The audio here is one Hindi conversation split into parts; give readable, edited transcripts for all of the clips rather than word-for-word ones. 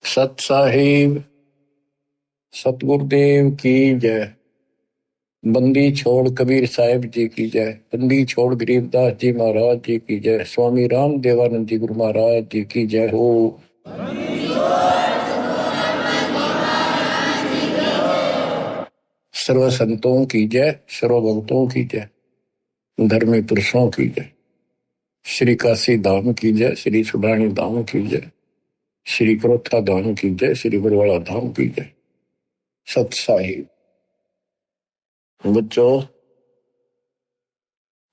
सत साहिब सतगुरुदेव की जय। बंदी छोड़ कबीर साहिब जी की जय। बंदी छोड़ गरीबदास जी महाराज जी की जय। स्वामी राम देवानंद जी गुरु महाराज जी की जय हो। सर्व संतों की जय, सर्व भक्तों की जय, धर्मी पुरुषों की जय। श्री काशी धाम की जय, श्री सुडानी धाम की जय, श्री क्रोथा धाम की जय, श्री बरवाड़ा धाम की जय। सत साहिब बच्चों,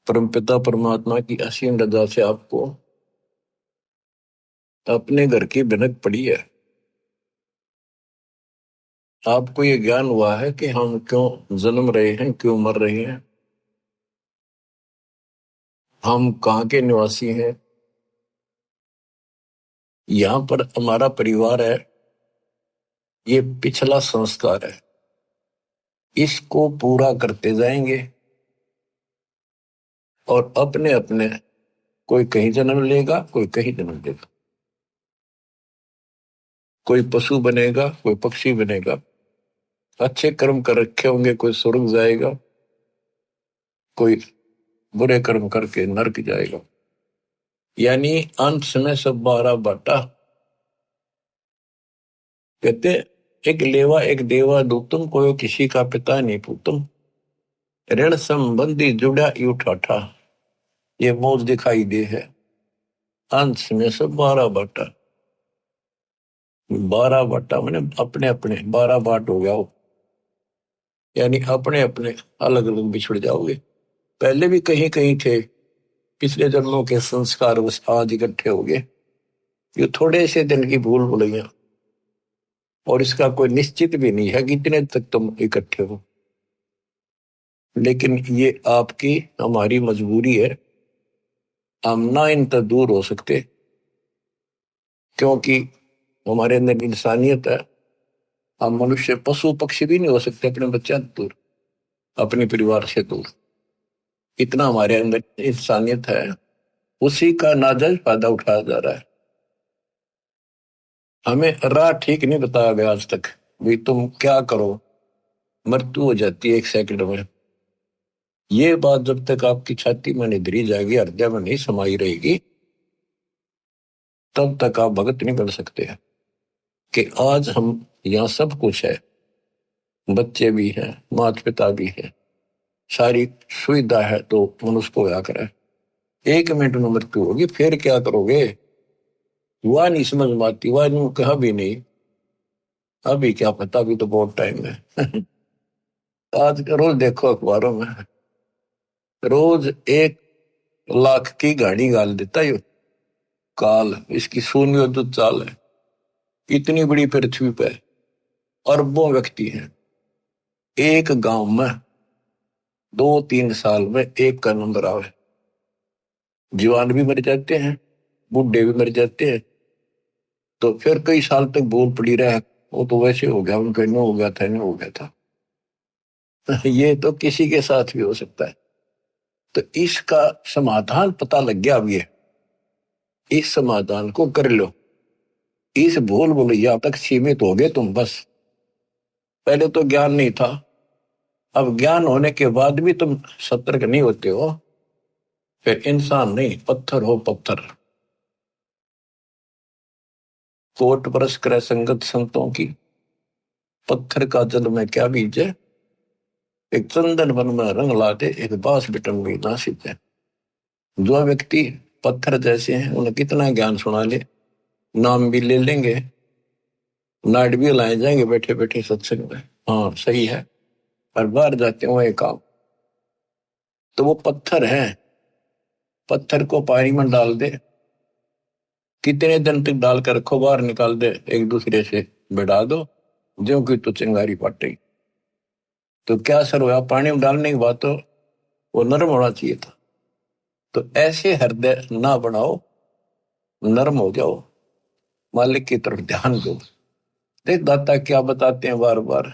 परमपिता परमात्मा की असीम रजा से आपको अपने घर की भनक पड़ी है। आपको ये ज्ञान हुआ है कि हम क्यों जन्म रहे हैं, क्यों मर रहे हैं, हम कहाँ के निवासी हैं। यहाँ पर हमारा परिवार है, ये पिछला संस्कार है, इसको पूरा करते जाएंगे और अपने अपने कोई कहीं जन्म लेगा, कोई कहीं जन्म लेगा, कोई पशु बनेगा, कोई पक्षी बनेगा। अच्छे कर्म कर रखे होंगे, कोई स्वर्ग जाएगा, कोई बुरे कर्म करके नरक जाएगा। यानी अंत में सब 12 बाटा। कहते एक लेवा एक देवा दूतम, कोई किसी का पिता नहीं पूतम। ऋण संबंधी जुड़ा यू ठाठा, ये मौज दिखाई दे है। अंत में सब 12 बाटा। 12 बाटा मैंने अपने अपने 12 बाट हो गया हो, यानी अपने अपने अलग अलग बिछड़ जाओगे। पहले भी कहीं कहीं थे, पिछले जन्मों के संस्कार बस आज इकट्ठे हो गए। ये थोड़े से दिन की भूल भुलैया, और इसका कोई निश्चित भी नहीं है कि इतने तक तुम इकट्ठे हो। लेकिन ये आपकी हमारी मजबूरी है, हम ना इन तक दूर हो सकते, क्योंकि हमारे अंदर इंसानियत है। हम मनुष्य पशु पक्षी भी नहीं हो सकते अपने बच्चे दूर, अपने परिवार से दूर। इतना हमारे अंदर इंसानियत है, उसी का नाजायज फायदा उठाया जा रहा है। हमें राह ठीक नहीं बताया गया आज तक, भाई तुम क्या करो, मृत्यु हो जाती है 1 सेकंड में। ये बात जब तक आपकी छाती में नहीं धरी जाएगी, हृदय में नहीं समाई रहेगी, तब तक आप भगत नहीं बन सकते हैं। कि आज हम यहाँ सब कुछ है, बच्चे भी हैं, माता पिता भी है, सारी सुविधा है, तो मनुष्य को क्या करे। 1 मिनट में मृत्यु होगी, फिर क्या करोगे। वह नहीं समझ में आती, वह कहा भी नहीं, अभी क्या पता, अभी तो बहुत टाइम है। आज रोज देखो अखबारों में, रोज 1 लाख की गाड़ी गाल देता है काल, इसकी शून्य तो चाल है। इतनी बड़ी पृथ्वी पे अरबों व्यक्ति हैं, एक गांव में 2-3 साल में एक का नंबर आवे। जवान भी मर जाते हैं, बूढ़े भी मर जाते हैं, तो फिर कई साल तक बोल पड़ी रहे, वो तो वैसे हो गया, उनका नो हो गया था, नो हो गया था। ये तो किसी के साथ भी हो सकता है। तो इसका समाधान पता लग गया अब, ये इस समाधान को कर लो। इस भूल भुलैया तक सीमित हो गए तुम बस। पहले तो ज्ञान नहीं था, अब ज्ञान होने के बाद भी तुम सतर्क नहीं होते हो, फिर इंसान नहीं पत्थर हो पत्थर। कोट बरस करे संगत संतों की, पत्थर का जल में क्या बीजे। एक चंदन वन में रंग लाते, एक बांस बिटन में ना सीते। जो व्यक्ति पत्थर जैसे हैं, उन्हें कितना ज्ञान सुना ले, नाम भी ले लेंगे, नाट भी लाए जाएंगे बैठे बैठे सत्संग में, हाँ सही है, पर बाहर जाते हुए काम। तो वो पत्थर है, पत्थर को पानी में डाल दे, कितने दिन तक डालकर रखो, बाहर निकाल दे, एक दूसरे से बढ़ा दो, जो कि तो चिंगारी पाटेगी। तो क्या असर हुआ, पानी में डालने के बाद तो वो नरम होना चाहिए था। तो ऐसे हृदय ना बनाओ, नरम हो जाओ, मालिक की तरफ ध्यान दो। देख दाता क्या बताते हैं बार बार,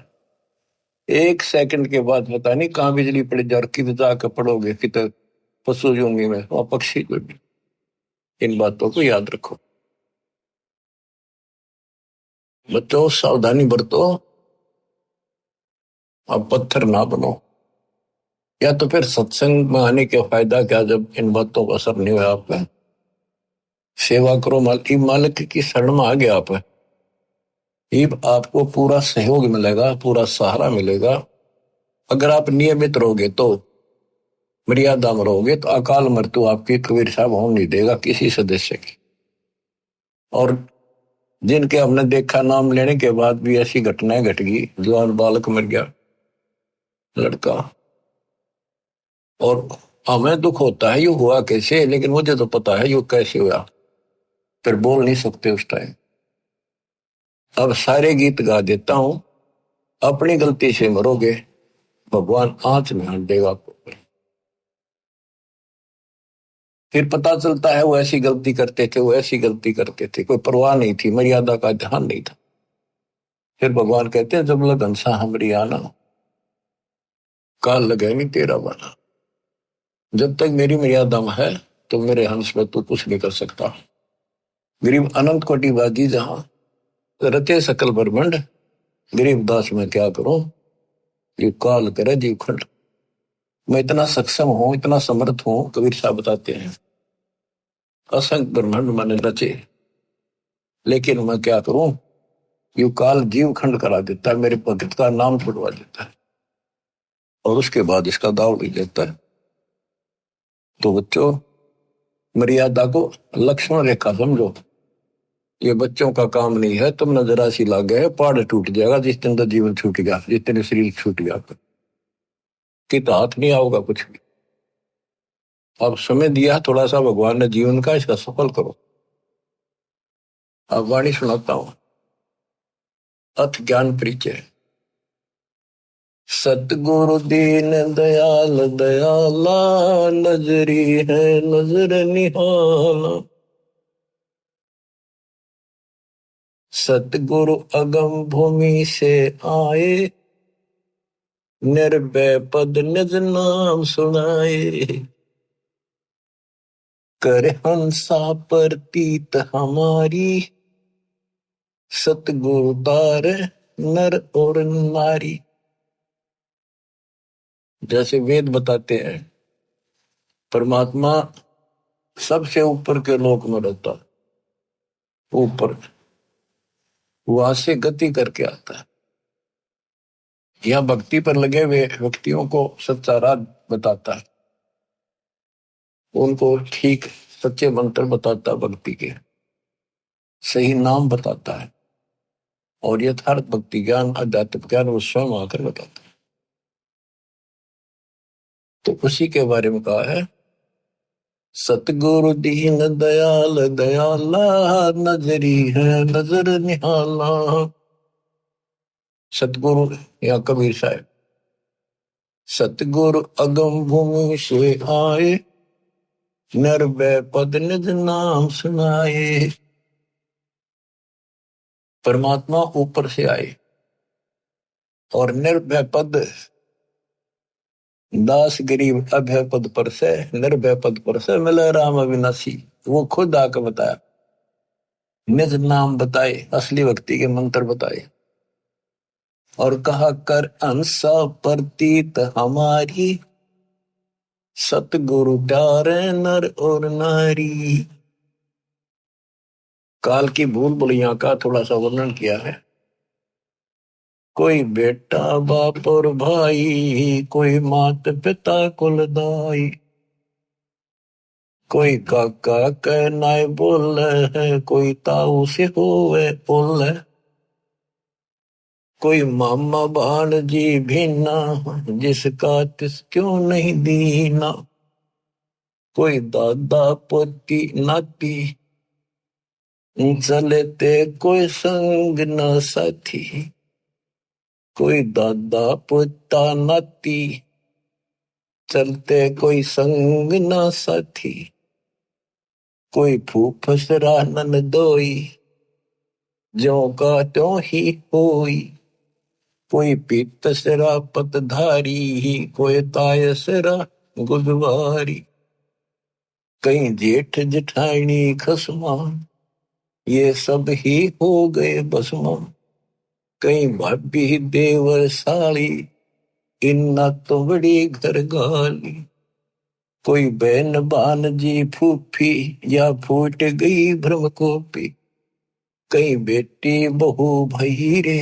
1 सेकंड के बाद पता नहीं कहाँ बिजली पड़ जाए, और किधर जाकर पड़ोगे, किधर पशु जोंगी में और पक्षी को भी। इन बातों को याद रखो। बच्चों सावधानी बरतो, अब पत्थर ना बनो। या तो फिर सत्संग में आने के फायदा क्या जब इन बातों का असर नहीं हुआ आप पे? सेवा करो, मालिक की शरण में आ गया आप, ये आपको पूरा सहयोग मिलेगा, पूरा सहारा मिलेगा। अगर आप नियमित रहोगे तो, मर्यादा में रहोगे तो अकाल मृत्यु आपकी कबीर साहब होने नहीं देगा किसी सदस्य की। और जिनके हमने देखा नाम लेने के बाद भी ऐसी घटनाएं घट गई, जवान बालक मर गया, लड़का, और हमें दुख होता है यू हुआ कैसे, लेकिन मुझे तो पता है यू कैसे हुआ, फिर बोल नहीं सकते उस टाइम। अब सारे गीत गा देता हूं, अपनी गलती से मरोगे, भगवान आंच में हाथ देगा आपको। फिर पता चलता है वो ऐसी गलती करते थे, वो ऐसी गलती करते थे, कोई परवाह नहीं थी, मर्यादा का ध्यान नहीं था। फिर भगवान कहते हैं जब लग हंसा हमरी आना, काल लगे नहीं तेरा बना। जब तक मेरी मर्यादा में है तो मेरे हंस में तू कुछ नहीं कर सकता। गरीब अनंत कोटि बाजी जहां रचे सकल ब्रह्मंड, गरीब दास में क्या करूं, ये काल करे जीव खंड। मैं इतना सक्षम हूं, इतना समर्थ हूं, कबीर साहब बताते हैं, असंख्य ब्रह्मांड मैंने रचे, लेकिन मैं क्या करूं, यू काल जीव खंड करा देता है, मेरे भगत का नाम छुड़वा देता है, और उसके बाद इसका दाव ले लेता है। तो बच्चों, मर्यादा को लक्ष्मण रेखा समझो, ये बच्चों का काम नहीं है। तुम जरा सी लागे है, पहाड़ टूट जाएगा जिस दिन तो जीवन छूट गया, जिस दिन शरीर छूट गया, कि तो हाथ नहीं आओगा कुछ भी। अब समय दिया थोड़ा सा भगवान ने जीवन का, इसका सफल करो। अब वाणी सुनाता हूं, अथ ज्ञान परिचय। सतगुरु दीन दयाल दयाला, नजरी है नजर निहाला। सतगुरु अगम भूमि से आए, निर्भय पद निज नाम सुनाए। कर हंसा प्रतीत हमारी, सतगुरु तार नर और नारी। जैसे वेद बताते हैं, परमात्मा सबसे ऊपर के लोक में रहता है, ऊपर वहां से गति करके आता है, यह भक्ति पर लगे हुए व्यक्तियों को सच्चा राह बताता है, उनको ठीक सच्चे मंत्र बताता है, भक्ति के सही नाम बताता है, और यथार्थ भक्ति ज्ञान आध्यात्मिक ज्ञान वो स्वयं आकर बताता है। तो उसी के बारे में कहा है, सतगुरु दीन दयाल दयाला, नजरी है नजर निहाला। सतगुरु या कबीर साहब, सतगुरु अगम भूमि से आए, निर्भय पद निज नाम सुनाए। परमात्मा ऊपर से आए और निर्भय पद, दास गरीब अभय पद पर से, निर्भय पद पर से मिले राम अविनाशी। वो खुद आकर बताया, निज नाम बताए, असली भक्ति के मंत्र बताए, और कहा कर अंसा प्रतीत हमारी, सतगुरु प्यारे नर और नारी। काल की भूल भुलैया का थोड़ा सा वर्णन किया है। कोई बेटा बाप और भाई, कोई मात पिता कुल दाई, कोई काका कहनाए बोल है, कोई ताऊ से होवे बोल है, कोई मामा भाणजी भीना, जिसका तिस क्यों नहीं दीना, कोई दादा पोती नाती, चलते कोई संग न साथी। कोई दादा पोता नाती, चलते कोई संग न साथी। कोई फूफसरा ननदोई, ज्यों का त्यों ही होई। कोई पीतसरा पतधारी, कोई तायसरा गुदवारी। कहीं जेठ जेठानी खसमा, ये सब ही हो गए बसमा। कई भाभी देवर साली, इन्ना तो बड़ी घर गाली। कोई बहन बान जी फूफी, या फूट गई भ्रम कोपी। कई बेटी बहू भई रे,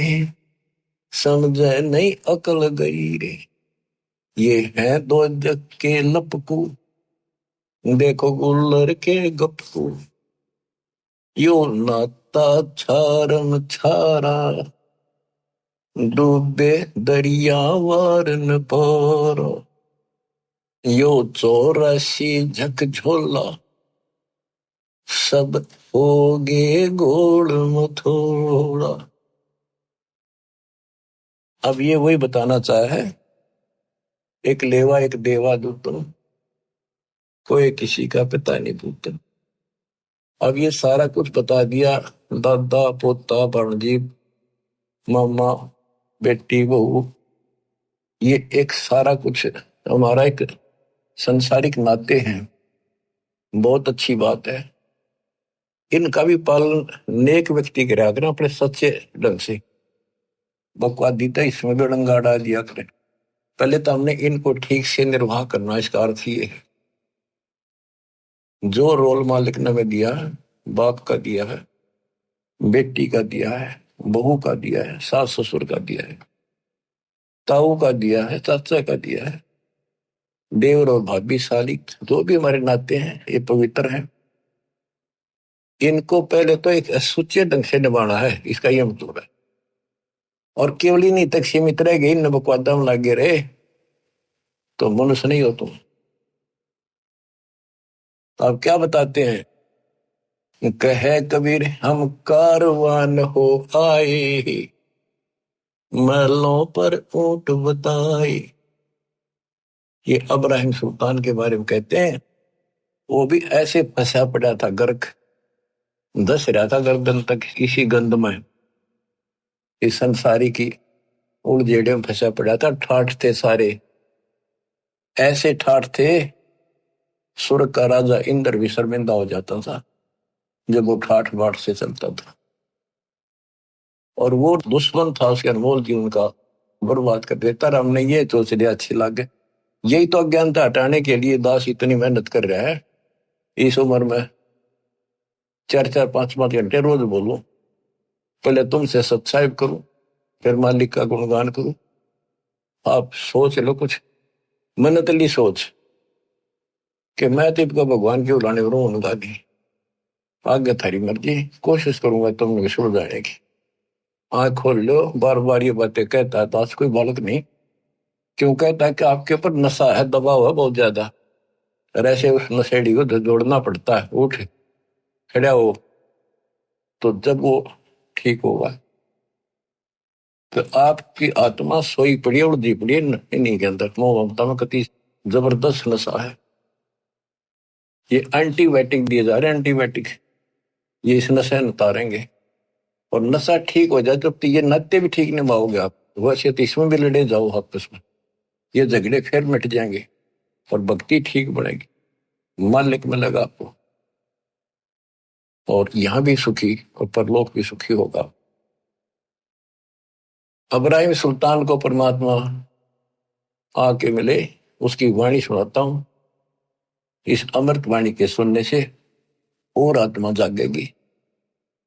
समझे नहीं अकल गई रे। ये है दो जग के लपकू, देखो गुल्लर के गपकू। यो नाता छारम छारा, डूबे दरिया वार न पारा। यो 84 झकझोला, सब होगे गोड़ मथोड़ा। अब ये वही बताना चाहे है, एक लेवा एक देवा दूतन, कोई किसी का पिता नहीं पूतन। अब ये सारा कुछ बता दिया, दादा पोता भांजी मामा बेटी बहू, ये एक सारा कुछ हमारा एक संसारिक नाते हैं। बहुत अच्छी बात है। इनका भी पालन नेक व्यक्ति करा करें अपने सच्चे ढंग से। बकवादी तो इसमें भी डंगा डाल दिया करें। पहले तो हमने इनको ठीक से निर्वाह करना, इसका अर्थ ये है जो रोल मालिक ने हमें दिया है, बाप का दिया है, बेटी का दिया है, बहू का दिया है, सास ससुर का दिया है, ताऊ का दिया है, चाचा का दिया है, देवर और भाभी साली, जो भी हमारे नाते हैं ये पवित्र हैं। इनको पहले तो एक सुच्चे ढंग से निभाना है, इसका ये मतलब है। और केवल ही नहीं तक सीमित रह गई, न बकवादा में लागे रहे तो मनुष्य नहीं हो तुम। तो आप क्या बताते हैं, कहे कबीर हम कारवान हो आए, महलों पर ऊंट बताए। ये इब्राहिम सुल्तान के बारे में कहते हैं, वो भी ऐसे फंसा पड़ा था, गर्क धस रहा था गर्दन तक किसी गंध में, इस संसारी की उड़जेड़े में फंसा पड़ा था। ठाठ थे सारे, ऐसे ठाठ थे स्वर्ग का राजा इंद्र भी शर्मिंदा हो जाता था जब वो ठाठ बाट से चलता था। और वो दुश्मन था उसके अनमोल जीवन का, बर्बाद कर देता। हमने ये सोच लिया अच्छी लागे, यही तो अज्ञानता हटाने के लिए दास इतनी मेहनत कर रहा है। इस उम्र में 4-4 5-5 घंटे रोज बोलूं, पहले तुमसे सत्साहिब करूं, फिर मालिक का गुणगान करूं। आप सोच लो कुछ मनतली सोच कि मैं तो इनका भगवान क्यों लाने करूं उनका नहीं। आगे थारी मर्जी, कोशिश करूंगा तुम विश्व जाने की। आंख खोल लो, बार बार ये बातें कहता है दास, कोई बालक नहीं। क्यों कहता है कि आपके ऊपर नशा है, दबाव है बहुत ज्यादा, और ऐसे उस नशेड़ी को जोड़ना पड़ता है। उठ खड़ा हो, तो जब वो ठीक होगा। तो आपकी आत्मा सोई पड़ी है, उड़दी पड़ी है इन्हीं के अंदर, मोह ममता में कति जबरदस्त नशा है। ये एंटीबायोटिक दिए जा रहे हैं, एंटीबायोटिक, ये इस नशे में उतारेंगे। और नशा ठीक हो जाए जब, तो ये नाते भी ठीक निभाओगे आप। वैसे तो इसमें भी लड़े जाओ आपस में, ये झगड़े फिर मिट जाएंगे और भक्ति ठीक बढ़ेगी, मालिक मिलेगा आपको, और यहां भी सुखी और परलोक भी सुखी होगा। इब्राहिम सुल्तान को परमात्मा आके मिले, उसकी वाणी सुनाता हूं। इस अमृत वाणी के सुनने से और आत्मा जागेगी।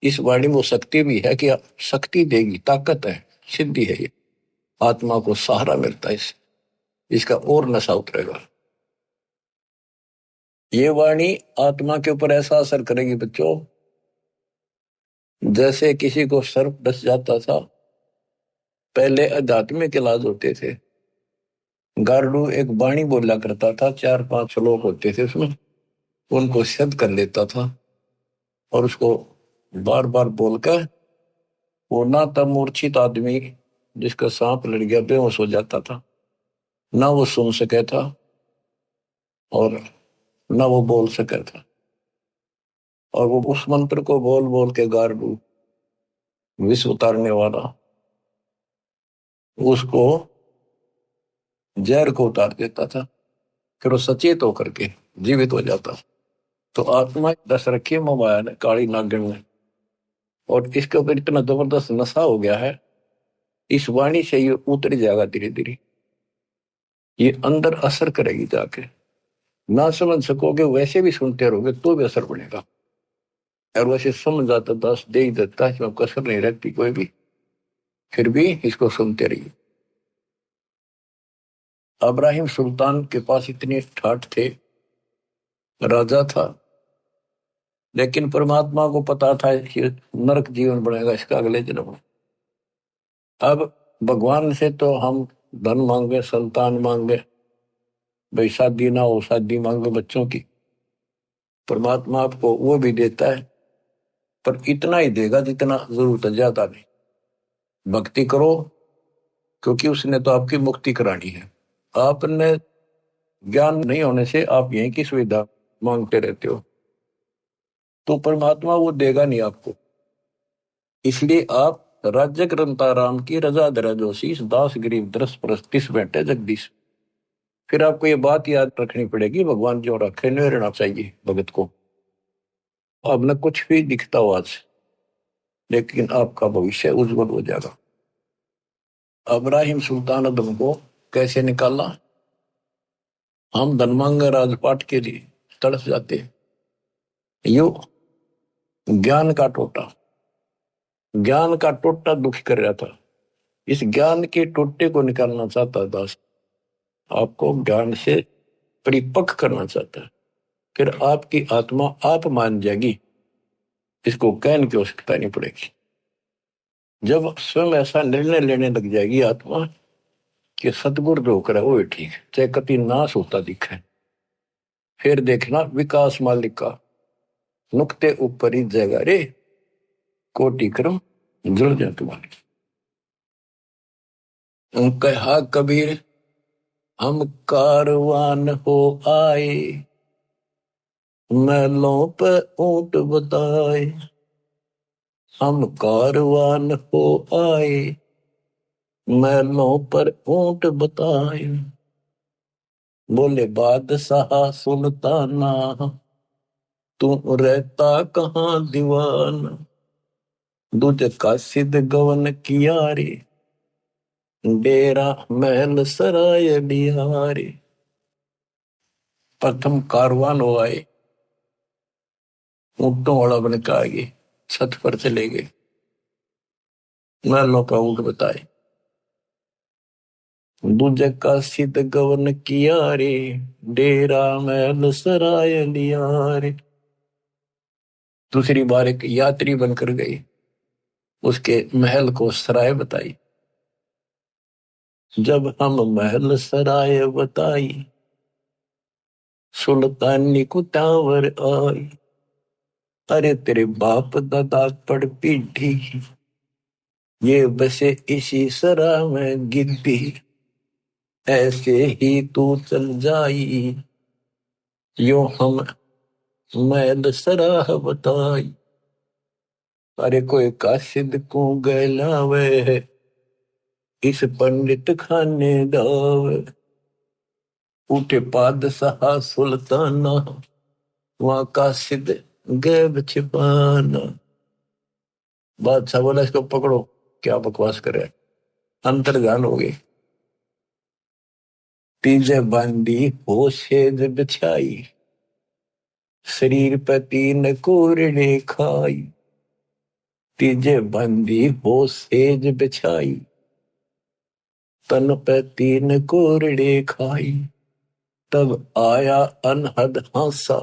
इस वाणी में वो शक्ति भी है कि शक्ति देगी, ताकत है, सिद्धि है। ये आत्मा को सहारा मिलता है, इसका और नशा उतरेगा। ये वाणी आत्मा के ऊपर ऐसा असर करेगी बच्चों, जैसे किसी को सर्प डस जाता था। पहले आध्यात्मिक इलाज होते थे, गार्डू एक वाणी बोला करता था, 4-5 श्लोक होते थे उसमें, उनको सिद्ध कर लेता था और उसको बार बार बोलकर वो ना तब मूर्छित आदमी जिसका सांप लड़ गया बेहोश हो जाता था, ना वो सुन सके था और ना वो बोल सके था। और वो उस मंत्र को बोल बोल के गार्डू विष उतारने वाला उसको जहर को उतार देता था, फिर वो सचेत होकर के जीवित हो जाता। तो आत्मा दस रखी मोबाइल काली नागिन में, और इसके ऊपर इतना जबरदस्त नशा हो गया है इस वाणी से ये उतर जाएगा धीरे धीरे, ये अंदर असर करेगी जाके। ना समझ सकोगे वैसे भी सुनते रहोगे तो भी असर पड़ेगा, और वैसे समझ जाता दास दे ही देता है, इसमें कसर नहीं रहती कोई भी, फिर भी इसको सुनते रहिए। इब्राहिम सुल्तान के पास इतने ठाठ थे, राजा था, लेकिन परमात्मा को पता था कि नरक जीवन बनेगा इसका अगले जन्म में। अब भगवान से तो हम धन मांगे, संतान मांगे, भाई शादी ना हो शादी मांगे बच्चों की, परमात्मा आपको वो भी देता है, पर इतना ही देगा जितना जरूरत है, ज्यादा नहीं। भक्ति करो, क्योंकि उसने तो आपकी मुक्ति करानी है। आपने ज्ञान नहीं होने से आप यहीं की सुविधा मांगते रहते हो, तो परमात्मा वो देगा नहीं आपको। इसलिए आप राज्य ग्रंथाराम की रजा दरा जोशीस दास गरीब दरस परस्तिस बैठे जगदीश। फिर आपको ये बात याद रखनी पड़ेगी, भगवान जो रखे नहीं रहना चाहिए भगत को। अब न कुछ भी दिखता हो आज, लेकिन आपका भविष्य उज्जवल हो जाएगा। इब्राहिम सुल्तान अदम को कैसे निकाला? हम धनमांग राजपाट के लिए तड़प जाते, यो ज्ञान का टोटा, ज्ञान का टोटा दुखी कर रहा था। इस ज्ञान के टोटे को निकालना चाहता दास, आपको ज्ञान से परिपक्व करना चाहता है, फिर आपकी आत्मा आप मान जाएगी, इसको कहने की आवश्यकता नहीं पड़ेगी। जब स्वयं ऐसा निर्णय लेने लग जाएगी आत्मा कि सतगुरु जो करे वो ठीक, चाहे कति नाश होता दिखे, फिर देखना विकास मालिक का नुक्ते ऊपर ही जगह रे, कोटि क्रम जुड़ जाए तुम्हारे। कहा कबीर हम कारवान हो आए, महलों पे ऊंट बताए। हम कारवान हो आए, महलों पर ऊंट बताए। बोले बादशाह सुल्ताना, तू रहता कहाँ दीवाना। दूज का सिद्ध गवन किया रे, डेरा महल सराय बिहारी। प्रथम कारवान हो आए, ऊंटों वाला बन के आगे छत पर चले गए, महलों का ऊंट बताए। दूजे का सिद्ध गवन किया रे, डेरा महल सराय लिया रे। दूसरी बार एक यात्री बनकर गई, उसके महल को सराय बताई। जब हम महल सराय बताई, सुल्तानी को टावर आई। अरे तेरे बाप दादा पड़ पीठी, ये बसे इसी सरा में गिद्दी। ऐसे ही तू चल जाई, यो हम महल सराह बताई। अरे कोई काशिद को गलावे, इस पंडित खाने दावे। उठे पादशाह सुल्ताना, वहां काशिद गैब छिपाना। बादशाह बोला इसको पकड़ो, क्या बकवास करे, अंतर्ध्यान हो गई। तीजे बांधी हो सेज बिछाई, शरीर पे तीन कोरड़े खाई। तीजे बांधी हो सेज बिछाई, तन पे तीन कोरड़े खाई। तब आया अनहद हासा,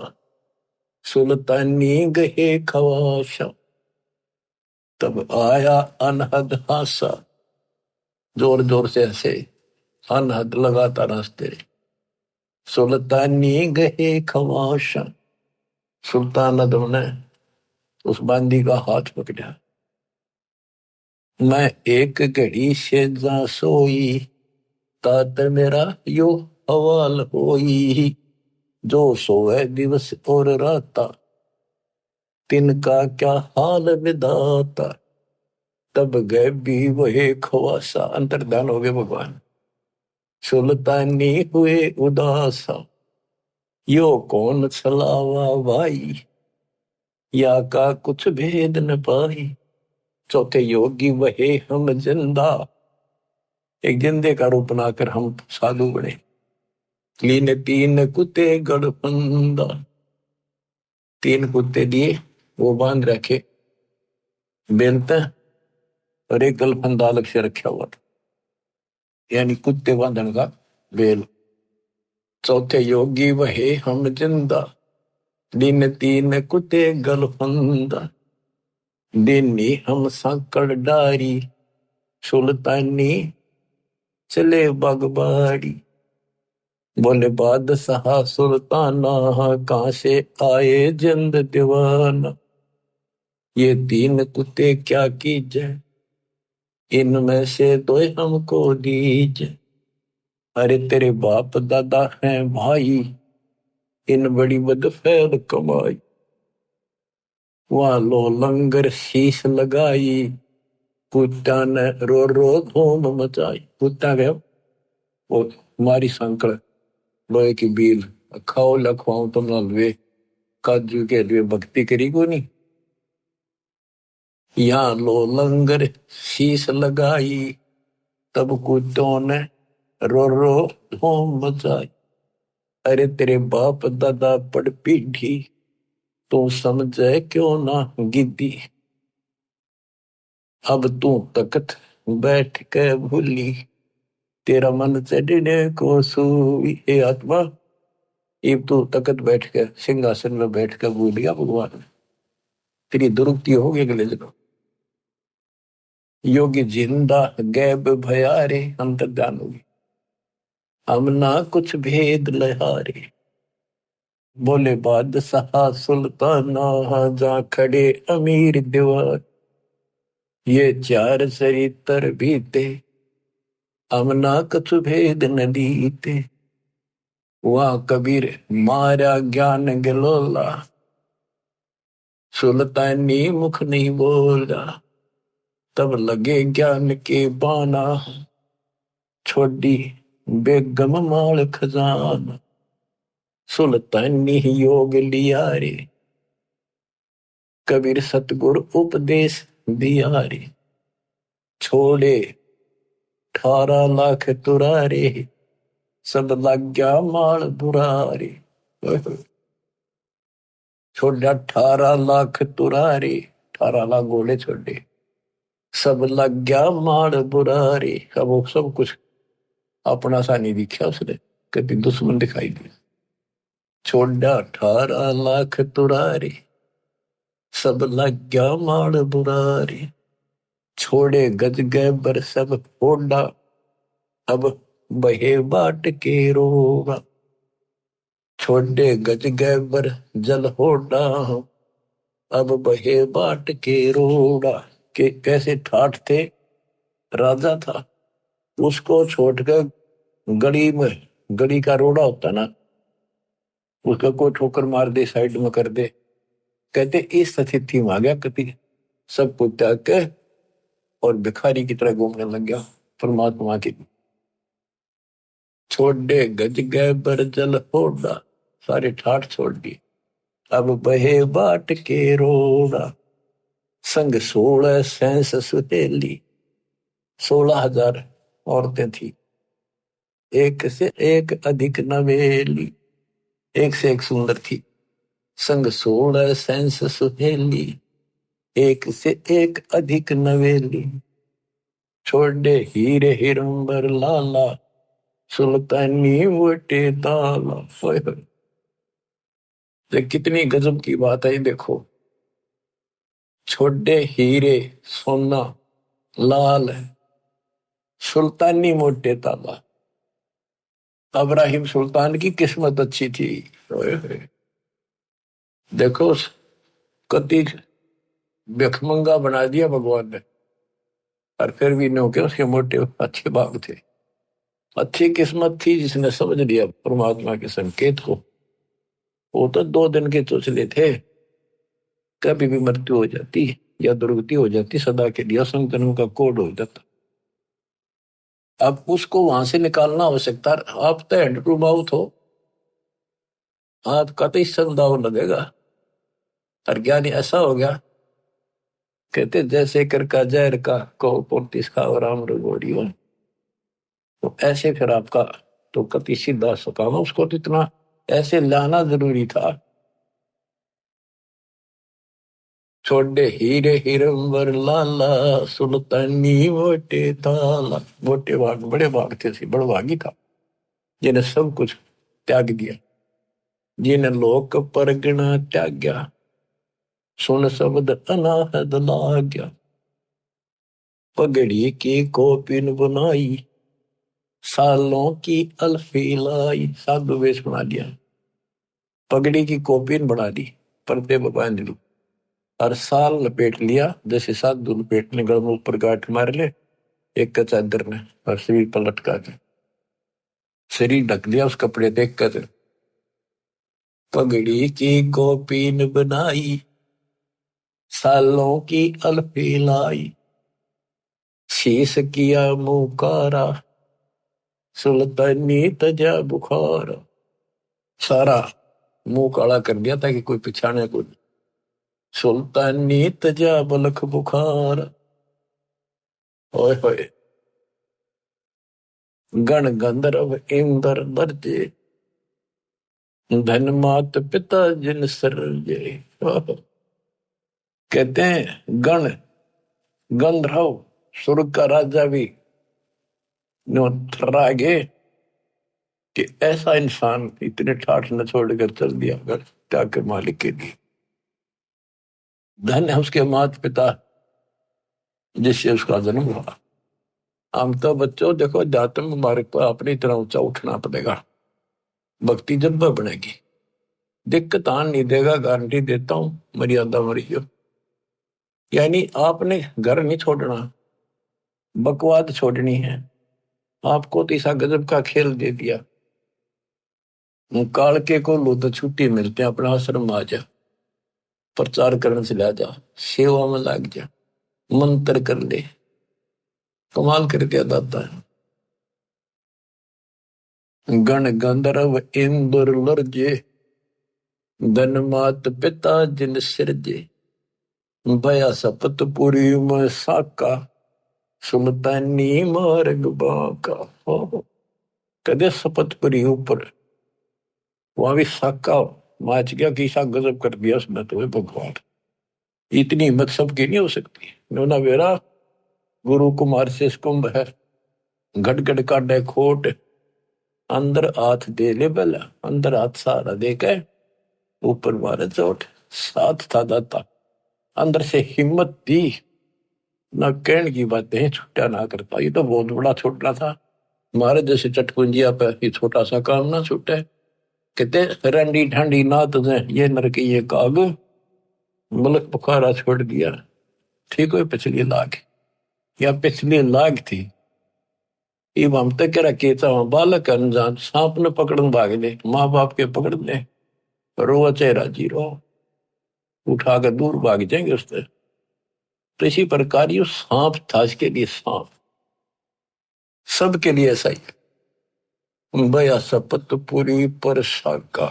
सुल्तानी गहे खवाशा। तब आया अनहद हासा, जोर जोर से ऐसे अनहद लगाता रास्ते। सुल्तानी गहे खवाशा, सुल्तान अदम ने उस बांदी का हाथ पकड़ा। मैं एक घड़ी से जा सोई, तात मेरा यो हवाल होई। जो सोए दिवस और राता, तिनका क्या हाल विदाता। तब गए भी वही खवासा, अंतर्धान हो गए भगवान। सुल्तानी हुए उदासा, यो कौन छलावा भाई, या का कुछ भेद न पाई। चौथे योगी वहे हम जिंदा, एक जिंदे का रूप बनाकर हम साधु बने। लीने तीन कुत्ते गड़फंदा, तीन कुत्ते दिए, वो बांध रखे बेलते, और एक गलफंदा अलग से रखा हुआ था, यानी कुत्ते बांधने का बेल। चौथे योगी वहे हम जिंदा, दिन तीन कुत्ते गलफंदा, दिनी हम सांकड़ डारी, सुल्तानी चले बागबाड़ी। बोले बादशाह सुल्ताना, कहां से आए जिंद दीवाना, ये तीन कुत्ते क्या कीजे, इनमें से दो हमको दीजे। अरे तेरे बाप दादा हैं भाई, इन बड़ी बदफैल कमाई। वहां लो लंगर शीश लगाई, कुत्ता ने रो रो धूम मचाई। कुत्ता गया वो मारी संकड़ लोहे की बील, खाओ लखवाऊं तुम लवे, काजू के लिए भक्ति करी को नहीं। यहाँ लो लंगर शीश लगाई, तब कुत्तों ने रो रो धूम मचाई। अरे तेरे बाप दादा पड़ पीढ़ी, तू समझे क्यों ना गिद्दी। अब तू तकत बैठ के भूली, तेरा मन चढ़ने को सूई। हे आत्मा, अब तू तकत बैठ के सिंहासन में बैठ के भूल गया भगवान, तेरी दुरुक्ति होगी अगले जन्म। योगी जिंदा गैब भयारे, अंतर्ध्यान होगी, हम ना कुछ भेद लहारे। बोले बादशाह सुल्ताना, जा खड़े अमीर दीवार, ये चार चरित्र बीते, हम ना कुछ भेद न दीते। वहां कबीर मारा ज्ञान गलोला, सुल्तानी मुख नहीं बोला, तब लगे ज्ञान के बाना, छोड़ी बेगम माल खजाना। सुल्तानी योग लिया रे, कबीर सतगुरु उपदेश दिया रे। छोड़े 18 लाख तुरारे, सब लग गया माल बुरारे। छोड़ा 18 लाख तुरारे, 18 लाख घोड़े छोड़े, सब लग गया माल बुरारे। अब वो सब कुछ अपना सा नहीं दिखा उसने, कभी दुश्मन दिखाई दिया। छोड़ा 18 लाख तुरारे, सब लग गया माल बुरारे। छोड़े गज गए बर सब फोड़ा, अब बहे बाट के रोगा। छोड़े गज गए बर जल होड़ा, अब बहे बाट के रोड़ा। के कैसे ठाठ थे, राजा था, उसको छोड़कर गली में, गली का रोड़ा होता ना, उसका कोई ठोकर मार दे, साइड में कर दे, कहते इस स्थिति में आ गया कति, सब कुछ त्याग के और भिखारी की तरह घूमने लग गया परमात्मा की। छोड़े गज गए बर जल होड़ा, सारे ठाठ छोड़ दिए, अब बहे बाट के रोड़ा। संग 16 सैंस सुतेली, 16,000 औरतें थी, एक से एक अधिक नवेली, एक से एक सुंदर थी। संग 16 सैंस सुहेली, एक से एक अधिक नवेली। छोड़े हीरे हिरंबर लाला, सुल्तानी वटे दाला। ये कितनी गजब की बात है, देखो। छोड़े हीरे सोना लाल, सुल्तानी मोटे ताला। इब्राहिम सुल्तान की किस्मत अच्छी थी। देखो कति भिखमंगा बना दिया भगवान ने, और फिर भी नो के उसके मोटे अच्छे भाग थे। अच्छी किस्मत थी जिसने समझ लिया परमात्मा के संकेत को। वो तो 2 दिन के चोचले थे, कभी भी मृत्यु हो जाती या दुर्गति हो जाती, सदा के लिए असंग जन्म का कोड हो जाता। अब उसको वहां से निकालना आवश्यकता। आप तो हैंड टू माउथ हो, आपका तो इससे दाव लगेगा। और ज्ञान ऐसा हो गया, कहते जैसे कर का जहर का कहो पोतीस खाओ राम रगोड़ी हो। तो ऐसे फिर आपका तो कति सीधा सकाम, उसको तो इतना ऐसे लाना जरूरी था। छोड़े हीरे हिरंबर लाला, सुल्तानी मोटे ताला। मोटे भाग बड़े भाग थे, सी बड़ भागी था जिन्हें सब कुछ त्याग दिया, जिन्हें लोक परगना त्याग्या, सुन शब्द अनाहद लाग्या। पगड़ी की कोपिन बनाई, सालों की अल्फी लाई। साधु वेश बना लिया, पगड़ी की कोपिन बना दी, पर्दे पर बांध ली, और साल लपेट लिया जैसे साधु लपेटने, गल में ऊपर गांठ मार ले एक चादर ने, और शरीर पर लटका के शरीर ढक दिया उस कपड़े देख कर। पगड़ी की कोपिन बनाई, सालों की अल्फी लाई। शीश किया मुकारा, सुल्तानी तजा बुखार। सारा मुंह काला कर दिया ताकि कोई पिछाने को। सुल्तानी तजा बलख बुखार। ओए होए, गण गंधर्व इंद्र दर्जे, धन मात पिता जिन सरजे। कहते हैं गण गंधर्व स्वर्ग का राजा भी थर्रा गए कि ऐसा इंसान इतने ठाठ न छोड़कर चल दिया अगर त्याग के मालिक के लिए। धन है उसके माता पिता जिससे उसका जन्म हुआ। हम तो बच्चों देखो, अध्यात्म मार्ग पर अपनी तरह ऊंचा उठना पड़ेगा, भक्ति जब बनेगी। दिक्कत आन नहीं देगा, गारंटी देता हूं, मर्यादा मरियो। यानी आपने घर नहीं छोड़ना, बकवाद छोड़नी है। आपको तो ऐसा गजब का खेल दे दिया, काल के को लो तो छुट्टी मिलते हैं, अपना आश्रम आ जा, प्रचार करने से ला जा, सेवा में लग जा, मंत्र कर ले। कमाल कर दिया दाता है। गण गंधर्व इंद्र लर्जे, धन मात पिता जिन सिरजे। भया सपत पुरी में साका, सुल्तानी मार्ग बाका। कदे सपतपुरी ऊपर वहां भी साका माच गया, किसा गजब कर दिया उसने तो भगवान। इतनी हिम्मत सबकी नहीं हो सकती। नोना वेरा गुरु कुमार से कुंभ है, घट काटे खोट, अंदर हाथ दे ले बेला, अंदर हाथ सहारा दे के ऊपर मारे चोट। साथ था दाता, अंदर से हिम्मत दी, ना कहने की बातें छुट्टा ना करता। ये तो बहुत बड़ा छोटा था, मारे जैसे चटकुंजिया पे ये छोटा सा काम ना छूटे। कहते रंडी ठंडी ना तुझे ये नरकी ये काग, मुल्क बुखारा छोड़ दिया। ठीक है, पिछली लाख या पिछली लाख थी। इब हम तक कह रखे बालक अनजान सांप ने पकड़न भाग ले, माँ बाप के पकड़ ले, रो चेहरा जीरो उठाकर दूर भाग जाएंगे उससे। तो इसी प्रकार ये सांप था, इसके लिए सांप सबके लिए ऐसा ही। भया सपत पूरी पर साका,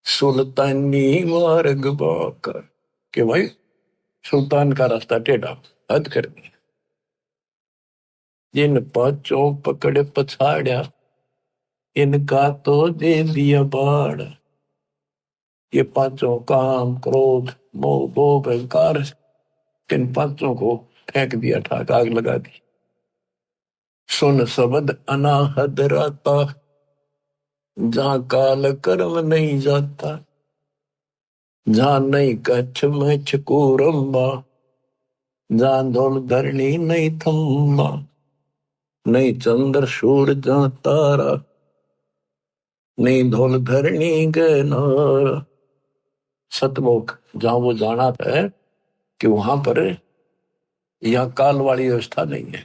सुल्तानी मार्ग बाका। कि भाई सुल्तान का रास्ता टेढ़ा, हद कर दी। जिन पांचों पकड़ पछाड़ा, इनका तो दे दिया बाड़। ये पांचों काम क्रोध मोह भोग अहंकार, इन पांचों को फेंक दिया, ठाक आग लगा दी। सुन शब्द अनाहद राता, जहां काल कर्म नहीं जाता, जहां नहीं कच्छ मच्छ कूरम्बा, जहां धौल धरणी नहीं थम्बा, नहीं चंद्र सूर जहां तारा, नहीं धौल धरणी गनारा। सतलोक जहां वो जाना है कि वहां पर यह काल वाली व्यवस्था नहीं है।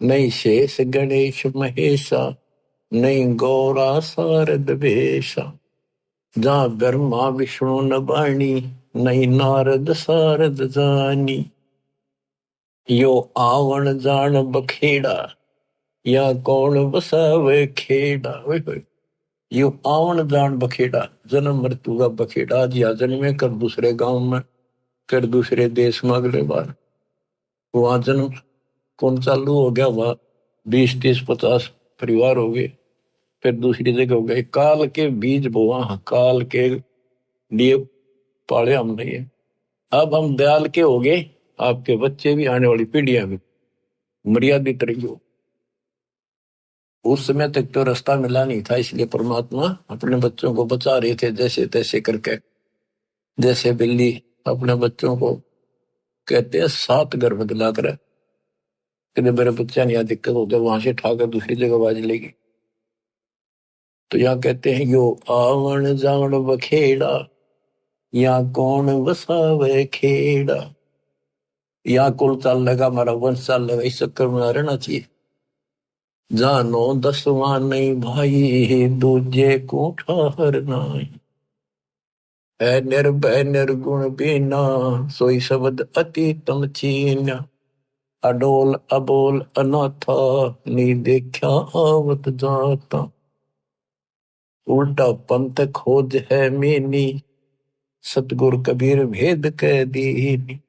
नहीं शेष गणेश महेशा, नहीं गौरा शारद वेशा, जहां ब्रह्मा विष्णु न बाणी, नहीं नारद शारद जानी। यो आवण जान बखेड़ा, या कौन बसावे खेड़ा। यो आवण जान बखेड़ा, जन्म मृत्यु का बखेड़ा। आज या जन्मे कर दूसरे गांव में, कर दूसरे देश में, अगले बार वहां जन्म कौन चालू हो गया, वहां 20, 30, 50 परिवार हो गए। फिर दूसरी जगह हो गए। काल के बीज बोआ, काल के लिए पाले हम नहीं है। अब हम दयाल के हो गए, आपके बच्चे भी, आने वाली पीढ़ियां भी मर्यादित रही हो। उस समय तक तो रास्ता मिला नहीं था, इसलिए परमात्मा अपने बच्चों को बचा रहे थे जैसे तैसे करके। जैसे बिल्ली अपने बच्चों को कहते हैं 7 गर्भ दिला कर, कहते मेरे बच्चा नहीं, दिक्कत हो जाए वहां से ठाकर दूसरी जगह बाज लेगी। तो यहाँ कहते हैं यो आवन जावन बखेड़ा, या कौन वसावे खेड़ा। यहाँ कुल चाल लगा, हमारा वंश चाल लगा, इस चक्कर में रहना चाहिए। जानो 10वां नहीं भाई, दूजे को ठहर नहीं। है निर्भय निर्गुण बीना, सोई शब्द अति तम छीना। अडोल अबोल अनाथा, नी देखा आवत जाता। उल्टा पंथ खोज है मीनी, सतगुर कबीर भेद कह दीनी।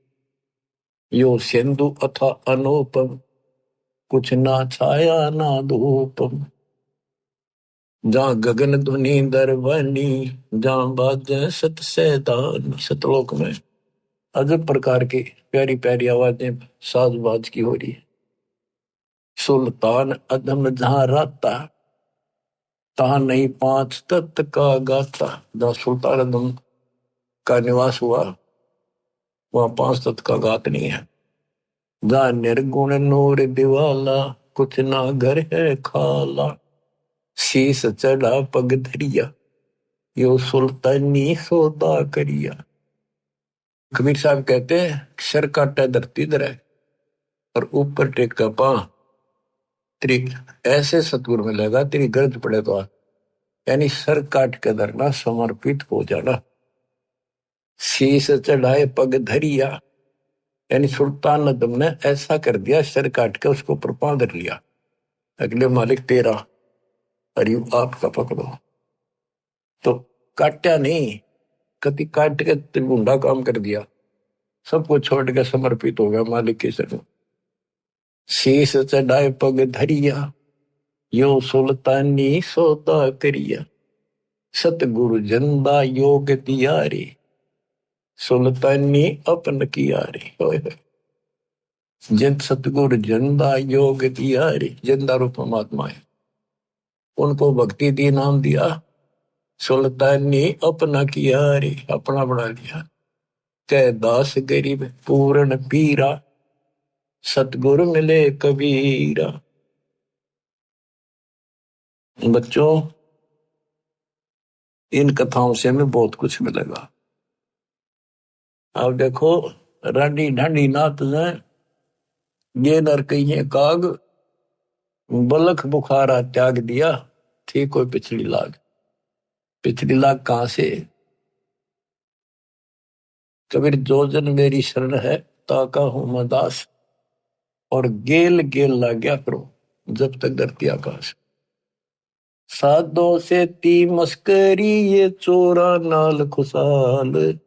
यो सिंधु अथा अनुपम, कुछ ना छाया ना धूपम। जहाँ गगन धुनी दरवनी, जहाँ बाजे सत सैदानी। सतलोक में अजब प्रकार की प्यारी प्यारी आवाजें साजबाज की हो रही है। सुल्तान अदम जहाँ राता, तहाँ नहीं 5 तत्व का गाता। जहाँ सुल्तान अदम का निवास हुआ, वहाँ 5 तत्व का गात नहीं है। जहाँ निर्गुण नूर दिवाला, कुछ ना घर है खाला। शीस चढ़ा पग धरिया, यो सुल्तानी सौदा करिया। कबीर साहब कहते हैं सर काटा धरती धरे और ऊपर टेका पां, तेरी ऐसे सतगुर मिलेगा तेरी गरज पड़े तो। यानी सर काट के धरना, समर्पित हो जाना। शीस चढ़ाए पग धरिया, यानी सुल्तान नदम ने ऐसा कर दिया, सर काट के उसको प्रपां धर लिया। अगले मालिक तेरा, अरे आपका पकड़ो। तो काटा नहीं, कति काट के त्रिगुंडा काम कर दिया, सबको छोड़ के समर्पित हो गया मालिक की शरण। शीस चढ़ाए पग धरिया, यो सुल्तानी सौदा करिया। सतगुरु जंदा योग दियारे, सुल्तानी अपन कियारे। जिन सतगुरु जंदा योग दियारे, जंदा रूप परमात्मा है, उनको भक्ति दी, नाम दिया। सुल्तानी अपना कियारे, अपना बना लिया। कह दास गरीब पूर्ण पीरा, सतगुरु मिले कबीरा। बच्चों, इन कथाओं से हमें बहुत कुछ मिलेगा। अब देखो, रानी ढांडी नाथ ने ये नर कहिए काग, बलख बुखारा त्याग दिया, थी कोई पिछड़ी लाग। पिछड़ी लाग कहां से? कबीर जो जन मेरी शरण है, ताका हूं मैं दास। और गेल गेल लाग गया करो जब तक धरती आकाश। साधो से ती मस्करी, ये चोरा नाल खुशाल।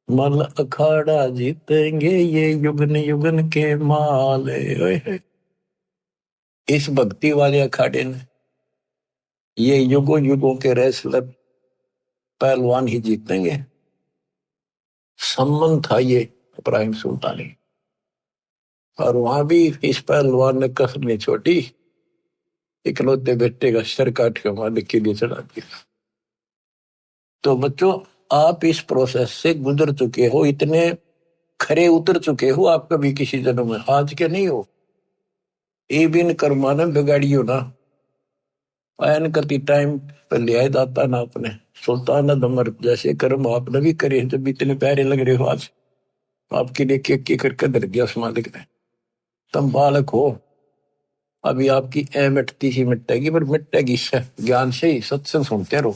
मल अखाड़ा जीतेंगे, ये युगन युगन के माल। इस भक्ति वाले अखाड़े ने ये युगों युगों के रेसलर पहलवान ही जीतेंगे। सम्मान था ये इब्राहिम सुल्तानी, और वहां भी इस पहलवान ने कसर नहीं छोड़ी, इकलौते बेटे का सर काट के मालिक के लिए चढ़ा दिया। तो बच्चों, आप इस प्रोसेस से गुजर चुके हो, इतने खरे उतर चुके हो आप कभी किसी जन्म में, आज के नहीं हो। ए बिन कर्मा ने बिगाड़ियो ना, आयन करती टाइम पर लिया जाता ना अपने। सुल्तान दमर जैसे कर्म आपने भी करे, जब इतने प्यारे लग रहे हो आज, आपके लिए केक करके धर दिया उस मालिक ने। तुम बालक हो, अभी आपकी मिटती ही मिटेगी, पर मिटेगी ज्ञान से ही, सत्संग सुनते रहो।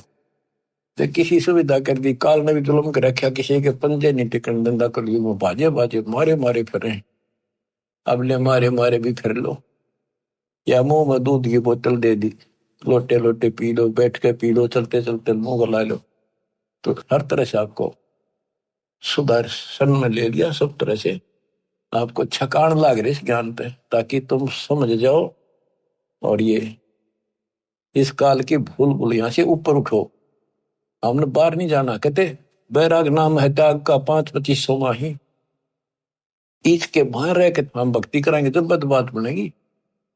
तो किसी सुविधा कर दी, काल ने भी जुल्म कर रखा, किसी के पंजे नहीं टिकन धंधा कर लियो, वो बाजे बाजे मारे मारे फिर, अब ले मारे मारे भी फिर लो। या मुंह में दूध की बोतल दे दी, लोटे लोटे पी लो, बैठ के पी लो, चलते चलते मुंह गला लो। तो हर तरह से आपको सुदर्शन में ले लिया, सब तरह से आपको छकान लाग रही इस ज्ञान पे, ताकि तुम समझ जाओ और ये इस काल की भूल भूलिया से ऊपर उठो, हमने बाहर नहीं जाना। कहते बैराग नाम है त्याग का 5-25 माही, इसके बाहर रह के हम भक्ति कराएंगे तो बात बनेगी।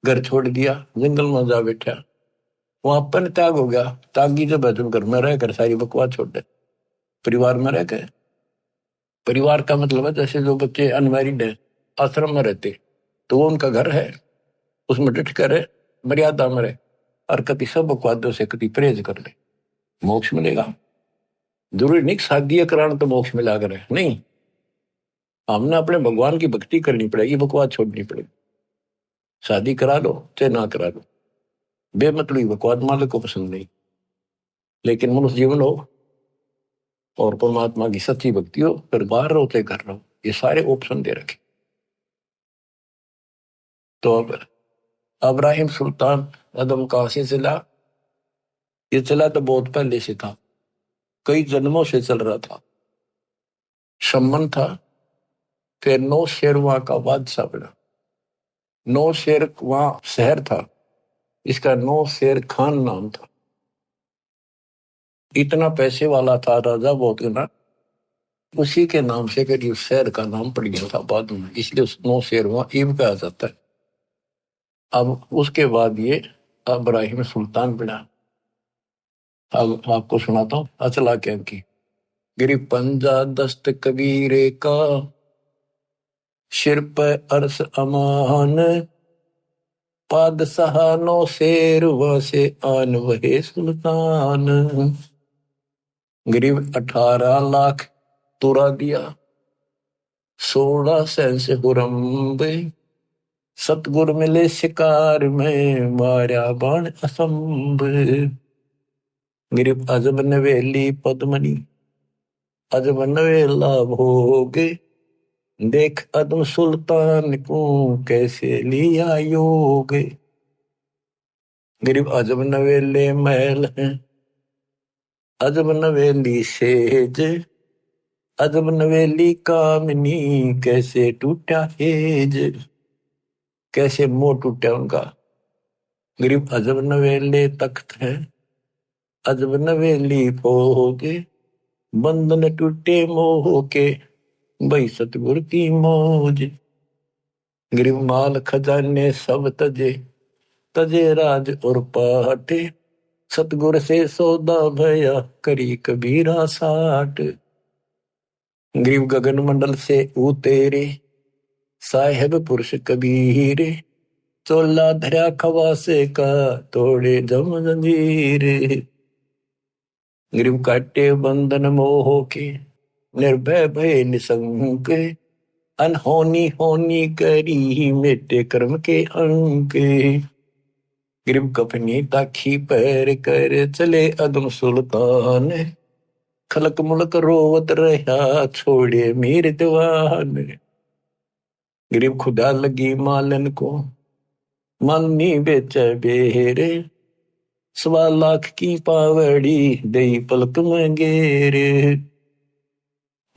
घर छोड़ दिया, जंगल में जा बैठा, वहां पर त्याग हो गया। त्यागी जब है तुम घर में रहकर सारी बकवास छोड़ दे, परिवार में रह के। परिवार का मतलब है जैसे जो बच्चे अनमैरिड है आश्रम में रहते, तो वो उनका घर है, उसमें डट कर रहे, मर्यादा में रहे, और कभी सब बकवादों से कभी परहेज कर ले, मोक्ष मिलेगा। जरूरी नहीं शादी कराना तो मोक्ष मिला करे, नहीं। हमने अपने भगवान की भक्ति करनी पड़ेगी, बकवास छोड़नी पड़ेगी। शादी करा लो चाहे ना करा लो, बेमतलब बकवास मालिक को पसंद नहीं। लेकिन मनुष्य जीवन हो और परमात्मा की सच्ची भक्ति हो, फिर बाहर रहो चाहे घर रहो, ये सारे ऑप्शन दे रखे। तो अब इब्राहिम सुल्तान अदम कहां से चला? ये चला तो बहुत पहले से था, कई जन्मों से चल रहा था। शमन था, फिर नौ शेर वहां का बादशाह बना। नौ शेर वहां शहर था, इसका नौ शेर खान नाम था। इतना पैसे वाला था राजा, बहुत ना, उसी के नाम से फिर उस शहर का नाम पड़ गया था बाद में, इसलिए उस नौ शेर वहां ईब कहा जाता है। अब उसके बाद ये इब्राहिम सुल्तान बना। अब आपको सुनाता हूँ अचला कैम की। गिरी पंजा दस्त कबीरे का, सिर पे अर्श अमान, पादशाह नो शेर वसे आन वहे सुल्तान। गरीब 18 लाख तुरा दिया, 16 सेंस हुरम्ब, सतगुर मिले शिकार में मारा बाण असंभ। गरीब अजब नवेली पद्मनी, अजब नवेला भोगे, देख अदम सुल्तान को कैसे लिया योग। गरीब अजब नवेले महल हैं, अजब नवेली सेज, अजब नवेली कामनी कैसे टूटा हेज। कैसे मोह टूटा उनका। गरीब अजब नवेले तख्त है, अजब नवेली भोगे, बंधन टूटे मोह के, भाई सतगुर की मौज। गरीब माल खजाने सब तजे, तजे राज और पाटे, सतगुर से सौदा भया करी कबीरा साठ। गरीब गगन मंडल से उतेरे, साहेब पुरुष कबीर, चोला धरा खवासे का तोड़े जम जंजीर। गरीब काटे बंधन मोह के, निर्भय भय निसंक, अनहोनी होनी करी मेटे कर्म के अंक। गरीब कफनी ताखी पैर कर चले अदम सुल्तान, खलक मुलक रोवत रहा छोड़े मीर दीवान। गरीब खुदा लगी मालन को, मालनी बेचे बेरे, 1.25 लाख की पावड़ी दई पलक में गेरे।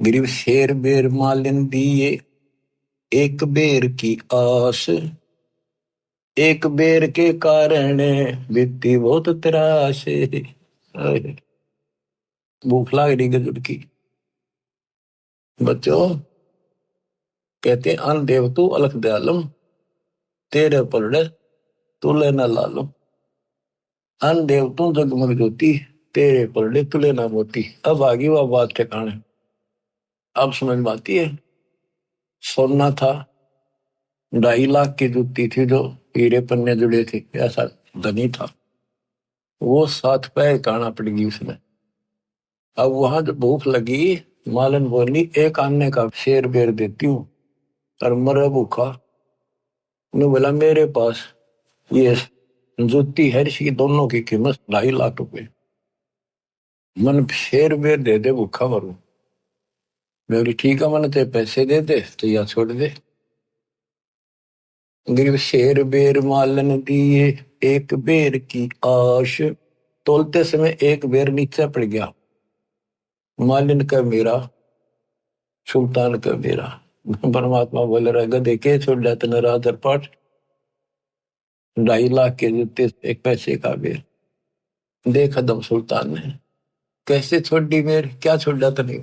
गरीब शेर बेर मालन दिए, एक बेर की आस, एक बेर के कारण बीती बहुत त्रास। भूख लाग रही गजब की। बच्चों कहते अन देव तू अलख दयालम, तेरे पलड़े तुले न लालम। अन देव तू जगमग ज्योति, तेरे पलड़े तुले न मोती। अब आगे वह बात ठिकाने, अब समझ में आती है। सोना था, 2.5 लाख की जूती थी जो हीरे पन्ने जुड़े थे, ऐसा धनी था वो। 7 पैर काना पड़ गई उसने। अब वहां जब भूख लगी, मालन बोली एक आने का शेर बेर देती हूँ और मरे भूखा। ने बोला मेरे पास ये जूती है, इसकी दोनों की कीमत 2.5 लाख रुपए, मन शेर बेर दे दे भूखा मरू। मैं बोली ठीक है, मन ते पैसे दे दे तो या छोड़ दे। गरीब शेर बेर मालन दिए, एक बेर की आश, तोलते समय एक बेर नीचे पड़ गया। मालिन का मेरा, सुल्तान का मेरा। परमात्मा बोल रहा गधे के छोड़ जाते न राधर पाठ। 2.5 लाख के जूते, एक पैसे का बेर। देखा दम सुल्तान ने, कैसे छोड़ दी मेर, क्या छोड़ा तो नहीं।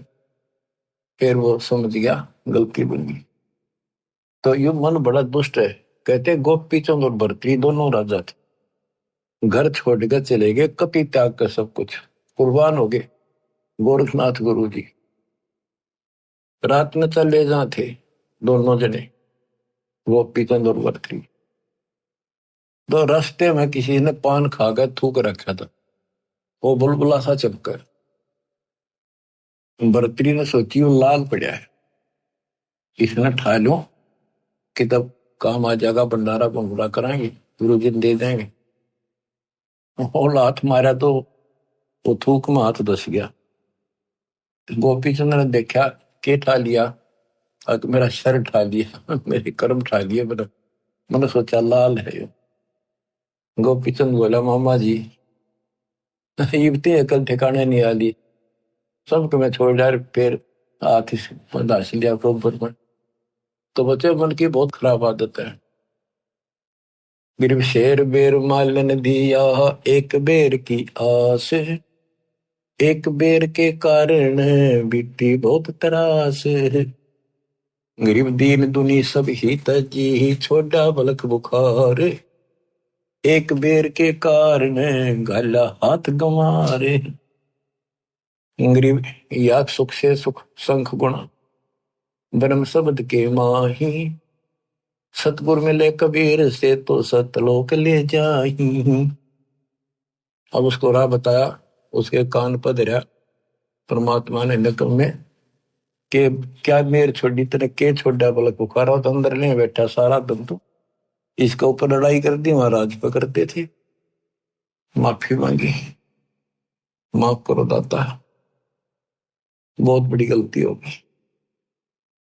फिर वो समझ गया गलती बन गई। तो यू मन बड़ा दुष्ट है। कहते गोपी चंद और भरतरी दोनों राजा थे, घर छोड़कर चले गए, कपि त्याग कर सब कुछ कुर्बान हो गए। गोरखनाथ गुरु जी रात में चले जा थे दोनों जने, गोपी चंद और भरतरी। तो रास्ते में किसी ने पान खाकर थूक रखा था, वो बुलबुला सा चपका। भरतरी ने सोची वो लाल पड़ा है, इसने ठा लो कि तब काम आ जाएगा, भंडारा भंगुरा कराएंगे, गुरु जी दे देंगे। और हाथ मारा तो वो थूक में हाथ धस गया। गोपी चंद्र ने देखा के ठा लिया, मेरा सर ठा लिया, मेरे कर्म ठा लिए। मैंने सोचा लाल है ये। गोपी चंद बोला मामा जी इतनी अकल ठिकाने नहीं आली, सबको मैं छोड़ यार, फिर हाथ धस लिया गोबर में। तो बच्चे मन की बहुत खराब आदत है। गिरव शेर बेर मालन दिया, एक बेर की आस, एक बेर के कारण बीती बहुत त्रास। गरीब दीन दुनी सब ही तजी, छोड़ा बलक बुखार, एक बेर के कारण गाला हाथ गंवारे। गरीब या सुख से सुख संख गुणा, ब्रह्म शब्द के माही, सतगुर मिले कबीर से तो सतलोक ले जाही। अब उसको राह बताया, उसके कान पर धरा परमात्मा ने नकम में के क्या मेर छोड़ी तेने के छोड़ा बलक बुखारा, तो अंदर ले बैठा सारा दम तो इसका ऊपर लड़ाई कर दी, महाराज पकड़ते थे। माफी मांगी, माफ करो दाता, बहुत बड़ी गलती होगी,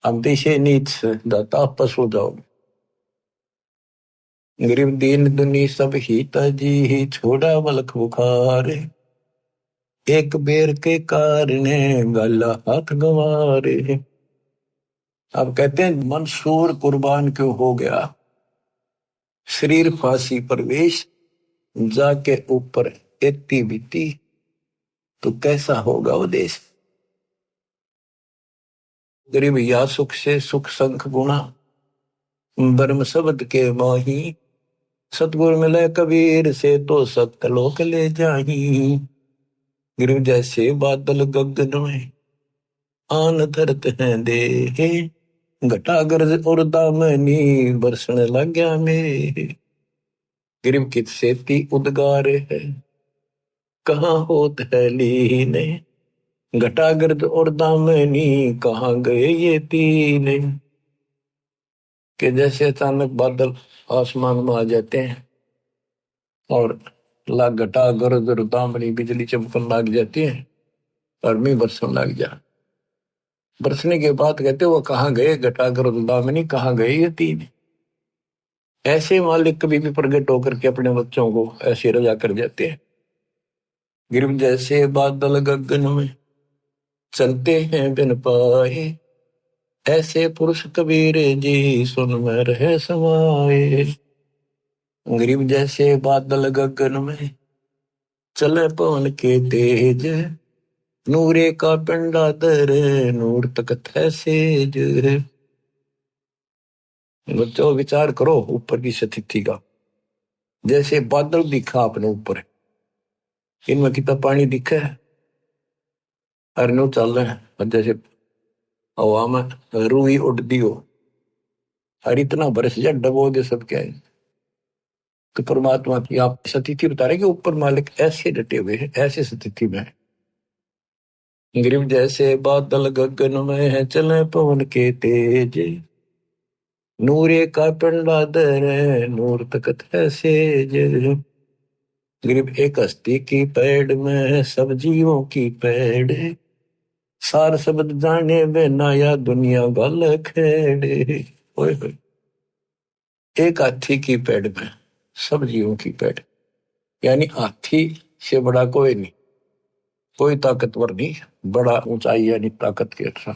हम दिशे नीच से दाता आपस हो जाओ। गरीब दीन दुनी सब ही तजी, ही छोड़ा बलक बुखार, एक बेर के कारण गला हाथ गंवारे। अब कहते हैं मंसूर कुर्बान क्यों हो गया, शरीर फांसी परवेश, जाके ऊपर एती बीती, तो कैसा होगा वो देश। गरीब या सुख से सुख संख गुणा, ब्रह्म शब्द के माही, सतगुरु मिले कबीर से तो सतलोक ले जाही। गरीब जैसे बादल गगन में आन धरत हैं देहे, घटा गरज और दामनी बरसने लग गया मेरे। गरीब कित सेती उद्गार है, कहाँ होत है लीने, घटा गर्द और दामनी कहाँ गए ये तीने। कि जैसे अचानक बादल आसमान में आ जाते हैं और लाग घटा गर्द और दामनी बिजली चमकन लग जाती है और मी बरसन लग जा। बरसने के बाद कहते वो कहाँ गए घटा गर्द दामनी, कहाँ गए ये तीन। ऐसे मालिक कभी भी प्रकट होकर के अपने बच्चों को ऐसे रजा कर जाते हैं। गिरव जैसे बादल गगन में चलते हैं बिन पाए, ऐसे पुरुष कबीर जी सुन में रहे समाए। गरीब जैसे बादल गगन में चले पवन के तेज, नूरे का पिंडा दर नूर तकत है सेज। बच्चों विचार करो ऊपर की स्थिति का, जैसे बादल दिखा अपने ऊपर, इनमें कितना पानी दिखा है, अरनो चल रहे हैं, और जैसे हवा में रूही उड़ती हो, और इतना बरस जा डबो दे सब क्या है। तो परमात्मा की आप स्थिति बता रहे कि ऊपर मालिक ऐसे डटे हुए हैं, ऐसे स्थिति में है। गरीब जैसे बादल गगन में है चले पवन के तेज, नूरे का पिंडा दर नूर तकत है सेज। गरीब एक हस्ती की पैड़ में सब जीवों की पैड़, सार शब्द जाने बिना या दुनिया गल खेड़े। ओए होए, एक हाथी की पैड़ में सब जीवों की पैड़, यानी हाथी से बड़ा कोई नहीं, कोई ताकतवर नहीं, बड़ा ऊंचाई यानी ताकत के अच्छा।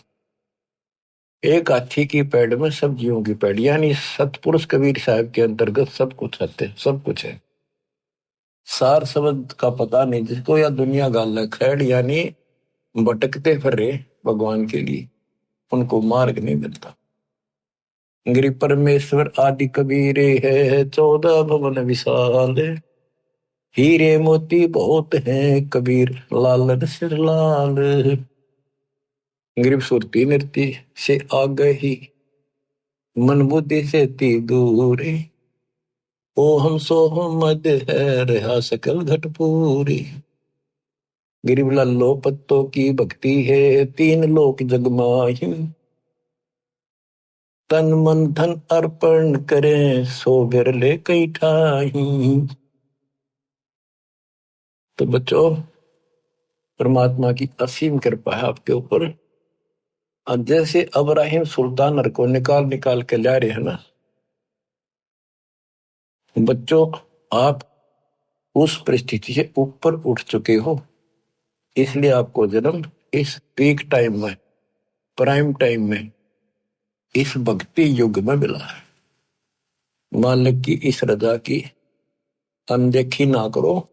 एक हाथी की पैड़ में सब जीवों की पैड़, यानी सतपुरुष कबीर साहब के अंतर्गत सब कुछ है, सब कुछ है। सार शब्द का पता नहीं जिसको, या दुनिया गाल खैड़, यानी भटकते फिर रहे भगवान के लिए, उनको मार्ग नहीं मिलता। गिरि परमेश्वर आदि कबीरे है 14 भवन विशाल, हीरे मोती बहुत हैं कबीर लालन सिर लाल। गिरिप सुरती नृत्य से आ गई, मन बुद्धि से ती दूर, ओ हम सो हम मद है रहा सकल घट पूरी। गिरिब लल्लो पत्तों की भक्ति है 3 लोक जगमाही, तन मन धन अर्पण करें सो बिरले कई ठाही। तो बच्चों, परमात्मा की असीम कृपा है आपके ऊपर। अब जैसे अब्राहिम सुल्तान को निकाल निकाल के ला रहे हैं ना बच्चों, आप उस परिस्थिति से ऊपर उठ चुके हो, इसलिए आपको जन्म इस पीक टाइम में, प्राइम टाइम में, इस भक्ति युग में मिला है। मालिक की इस रजा की अनदेखी ना करो,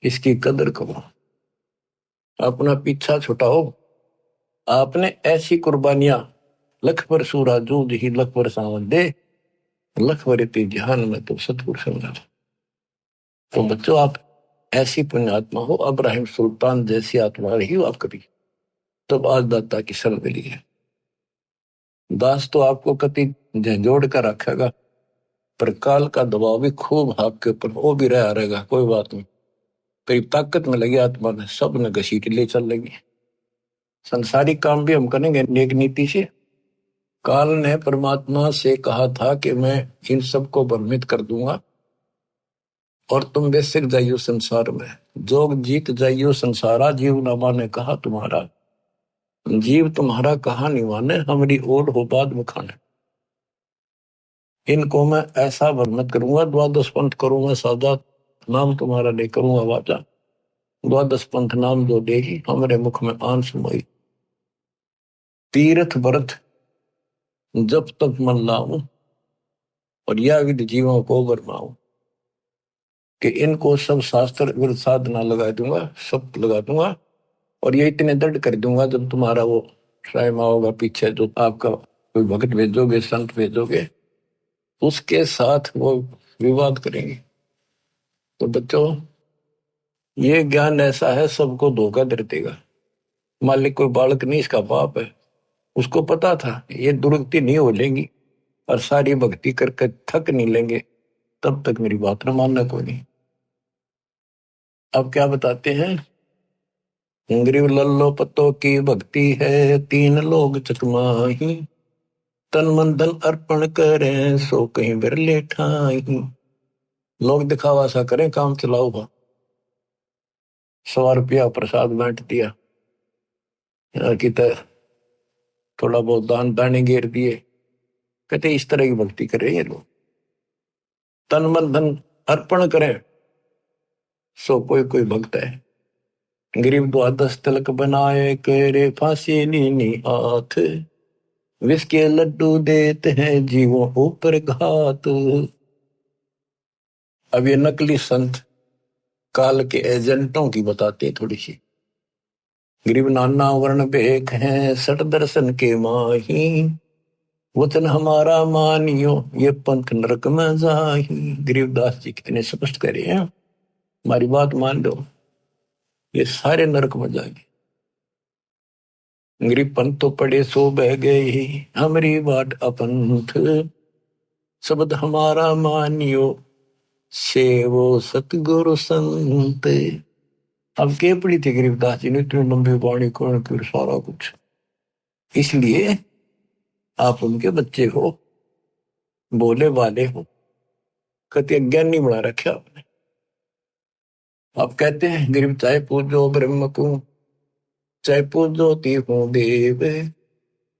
इसकी कदर करो, अपना पीछा छुटाओ। आपने ऐसी कुर्बानियां, लख पर सूरा जूझ ही लख पर सावन दे, लख वरिति जहान में तो सतपुर समझा। तो बच्चों, आप ऐसी पुण्यात्मा हो, अब्राहिम सुल्तान जैसी आत्मा रही हो आप कभी, तब आज दाता की शरण मिली है। दास तो आपको कति झंझोड़ कर रखेगा, पर काल का दबाव भी खूब आपके ऊपर वो भी रहा रहेगा, कोई बात नहीं। करीब ताकत में लगी आत्मा ने, सब ने घसीट ले चल लेगी। संसारिक काम भी हम करेंगे नेक नीति से। काल ने परमात्मा से कहा था कि मैं इन सबको भ्रमित कर दूंगा और तुम बेसिक जाइयो संसार में, जोग जीत जाइयो संसारा, जीव न माने कहा तुम्हारा, जीव तुम्हारा कहा नहीं माने, हमारी ओढ़ हो बाद में खाने। इनको मैं ऐसा भ्रमित करूंगा, द्वादश पंथ करूंगा साजा, नाम तुम्हारा ले करूंगा वाचा, द्वादश पंथ नाम जो देगी हमारे मुख में आन सुमाई। तीर्थ व्रत जब तक मन लाऊं और यह विधि जीवों को बरमाऊं, कि इनको सब शास्त्र विरुद्ध साधना लगा दूंगा, सब लगा दूंगा, और ये इतने दृढ़ कर दूंगा जब तुम्हारा वो टाइम आओगा पीछे, जो आपका कोई भक्त भेजोगे, संत भेजोगे, उसके साथ वो विवाद करेंगे। तो बच्चों, ये ज्ञान ऐसा है, सबको धोखा दे देगा। मालिक कोई बालक नहीं, इसका बाप है, उसको पता था ये दुर्गति नहीं हो लेंगी और सारी भक्ति करके थक नहीं लेंगे, तब तक मेरी बात न मानना कोई नहीं। अब क्या बताते हैं, गरीब लल्लो पत्तों की भक्ति है 3 लोग चकमाही, तन मन धन अर्पण करें सो कहीं बिरले ठाई। लोग दिखावा सा करें, काम चलाओ, 100 रुपया प्रसाद बांट दिया, कि थोड़ा बहुत दान दाने घेर दिए, कहते इस तरह की भक्ति करें ये लोग। तन मन धन अर्पण करें सो कोई कोई भक्त है। गरीब द्वादश तिलक बनाए करे फांसी नीनी हाथ, विष के लड्डू देते हैं जीवों ऊपर घात। अब ये नकली संत काल के एजेंटों की बताते थोड़ी सी। गरीब नाना वर्ण भेख हैं सट दर्शन के माही, वचन हमारा मानियो ये पंथ नरक में जाही। गरीबदास जी कितने स्पष्ट करे हैं, हमारी बात मान लो, ये सारे नरक में जाएंगे। गरीब पंथ तो पड़े सो बह गए, हमारी बाट अपंथ, शब्द हमारा मानियो सेवो सतगुरु संत। अब के पड़ी थी गरीबदास जी ने इतनी लंबी वाणी कौन कर सारा कुछ, इसलिए आप उनके बच्चे हो, बोले वाले हो, कति अज्ञान नहीं बना रखे आपने। आप कहते हैं गरीब चाहे पूजो ब्रह्म को, चाहे पूजो तीहू देव,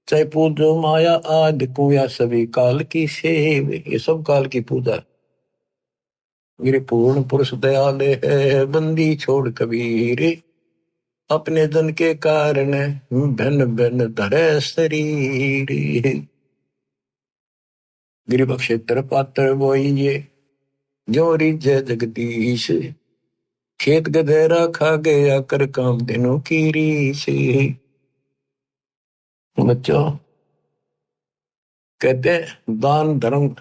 चाहे पूजो माया आदि को, या सभी काल की सेव। ये सब काल की पूजा। मेरे पूर्ण पुरुष दयाल है बंदी छोड़ कबीर, अपने जन के कारण भिन्न भिन्न धरे शरीर। गरीब क्षेत्र पात्र बोइए जो रिझे जगदीश, खेत गधेरा खा गया कर काम दिनों की रीस। बच्चों कहते हैं दान धर्म,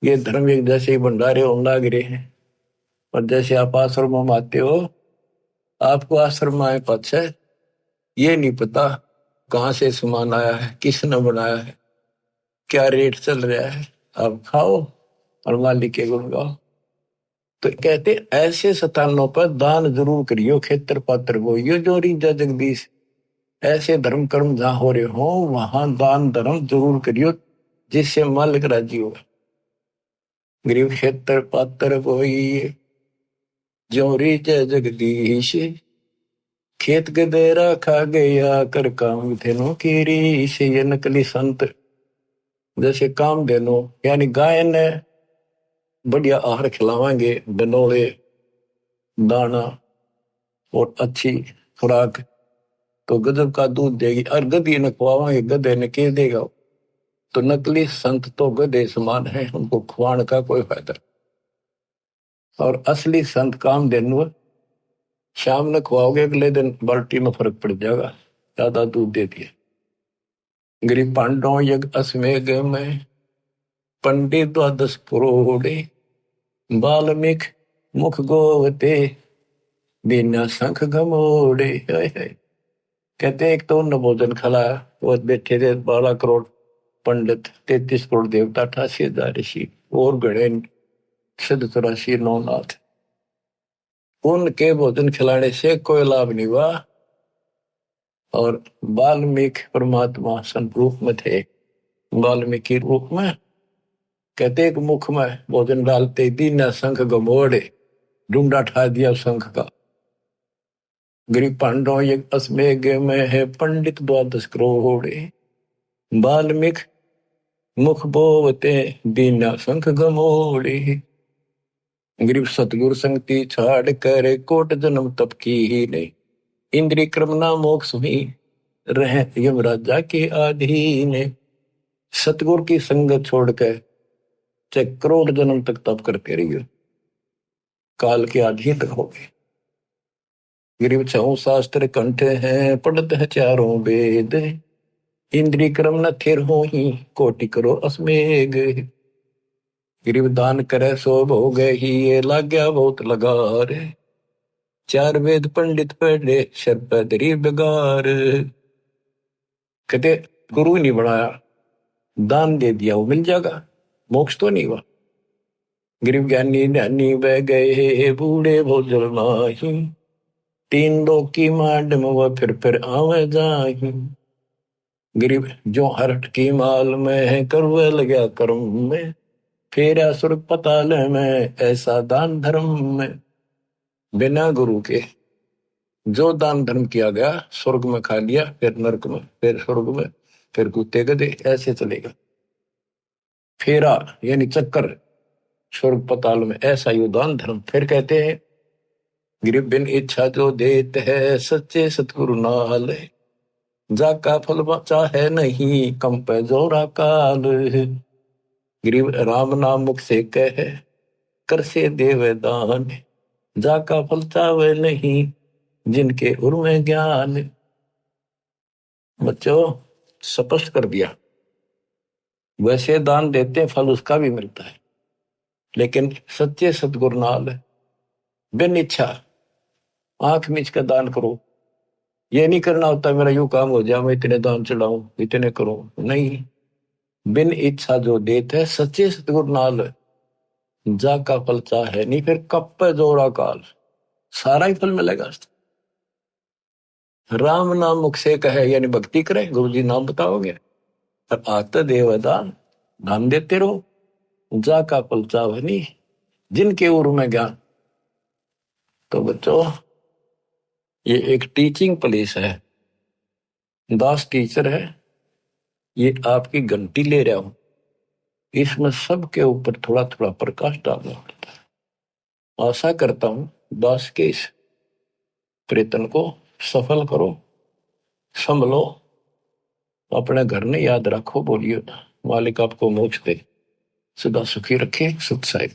ये धर्म एक जैसे ही भंडारे होने लग रहे हैं। और जैसे आप आश्रम में आते हो, आपको आश्रम आए पाछे ये नहीं पता कहाँ से सामान आया है, किसने बनाया है, क्या रेट चल रहा है। आप खाओ और मालिक के गुण गाओ। तो कहते ऐसे स्थानों पर दान जरूर करियो, खेतर पात्र बोइयो जो रिझा जगदीश। ऐसे धर्म कर्म जहां हो रहे हो वहां दान धर्म जरूर करियो, जिससे मालिक राजी होगा। गरीब क्षेत्र पात्र बोइए जो रिझा जगदीश, खेत गदेरा खा गया कर काम धेनु की रीस। ये नकली संत जैसे काम धेनु यानी गाय ने बढ़िया आहार खिलावांगे, डनोले दाना और अच्छी खुराक, तो गजब का दूध देगी। और गधी ने खुआवांगे, गधे ने के देगा। तो नकली संत तो गधे समान है, उनको खुआने का कोई फायदा। और असली संत काम धेनु शाम ने खुआओगे, अगले दिन बाल्टी में फर्क पड़ जाएगा, ज्यादा दूध दे दिया। गरीब पांडव यज्ञ अश्वमेघ में पंडित द्वादश पुरोड़े, बाल्मीक मुख गोवते दीना शंख घमोड़े। कहते एक तो उन्होंने भोजन खिलाया, वो बैठे थे 12 करोड़ पंडित, 33 करोड़ देवता, 88,000 ऋषि और गणे 84 नौनाथ। उनके भोजन खिलाने से कोई लाभ नहीं हुआ। और वाल्मीक परमात्मा संत रूप में थे, वाल्मीकि रूप में। कहते एक मुख में भोजन डालते दीना शंख गमोड़े, ढूंढा ठा दिया शंख का। गरीब पांडव यज्ञ अश्वमेघ में है पंडित द्वादश करोड़े, वाल्मीक मुख बोवते दीना शंख गमोड़े। गरीब सतगुरु संगति छाड़ कर कोट जन्म तप की ही नहीं, इंद्रिय क्रमना मोक्ष हुई रहे यमराजा के अधीन। सतगुरु की संगत छोड़कर चाहे करोड़ जन्म तक तप करते रहिए, काल के अधीन रहोगे। गरीब 6 शास्त्र कंठ हैं, पढ़ते हैं 4 वेद, इंद्रिय क्रम न थिर हो ही कोटि करो अश्वमेघ। गरीब दान करे सो भोग ही, ये लाग गया बहुत लगार, 4 वेद पंडित पढ़े शर पे दरी बेगार। कहते गुरु नहीं बनाया, दान दे दिया, वो मिल जाएगा, मोक्ष तो नहीं हुआ। गरीब ज्ञानी ध्यानी बह गए बूढ़े भोजल माही, 3 लोक की मांड में वह फिर आवे जाही। गरीब जो हरट की माल में है करवे लगा कर्म में, फेरा स्वर्ग पताल में ऐसा दान धर्म में। बिना गुरु के जो दान धर्म किया गया, स्वर्ग में खा लिया, फिर नरक में, फिर स्वर्ग में, फिर कुत्ते गधे, ऐसे चलेगा। फेरा यानी चक्कर, स्वर्ग पताल में, ऐसा ही दान धर्म। फिर कहते हैं गरीब बिन इच्छा जो देत है सच्चे सतगुरु नाल, जाका फल चाहे नहीं कम पे जोरा काल। गरीब राम नाम मुख से कहे कर से देव दान, जाका फल चाहे नहीं जिनके उर में ज्ञान। बच्चों स्पष्ट कर दिया, वैसे दान देते फल उसका भी मिलता है, लेकिन सच्चे सतगुरु नाल बिन इच्छा आंख मीच कर दान करो। ये नहीं करना होता मेरा यूं काम हो जाए, मैं इतने दान चढ़ाऊं, इतने करूं, नहीं। बिन इच्छा जो देते है सच्चे सतगुरु नाल, जाका फल चाहे नहीं फिर कप पे जोड़ा काल, सारा ही फल मिलेगा। राम नाम मुख से कहे यानी भक्ति करे, गुरु जी नाम बताओगे, और आते देव दान, दान देते रहो, जाका फल चाहे नहीं जिनके उर में ज्ञान। तो बच्चों ये एक टीचिंग प्लेस है, दास टीचर है, ये आपकी घंटी ले रहा हूं, इसमें सबके ऊपर थोड़ा थोड़ा प्रकाश डालना पड़ता है। आशा करता हूं दास के इस प्रयत्न को सफल करो, संभलो, अपने घर ने याद रखो, बोलियो मालिक आपको मोक्ष दे, सदा सुखी रखे। सुख साहिब।